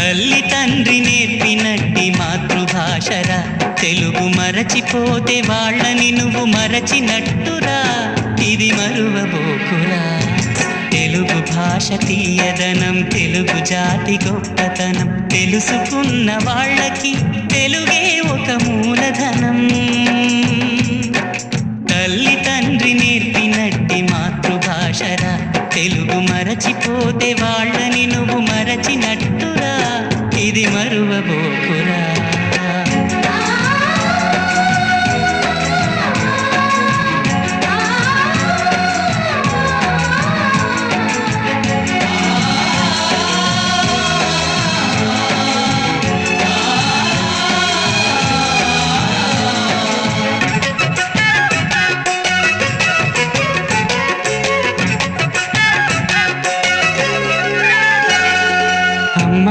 తల్లి తండ్రి నేర్పినట్టి మాతృభాషరా, తెలుగు మరచిపోతే వాళ్ళని నువ్వు మరచినట్టురా, ఇది మరువబోకురా. తెలుగు భాష తీయదనం, తెలుగు జాతి గొప్పతనం, తెలుసుకున్న వాళ్ళకి తెలుగే ఒక మూలధనం. తల్లి తండ్రి నేర్పినట్టి మాతృభాషరా, తెలుగు మరచిపోతే వాళ్ళని నువ్వు మరచినట్టురా, ఇది మరువబోకురా.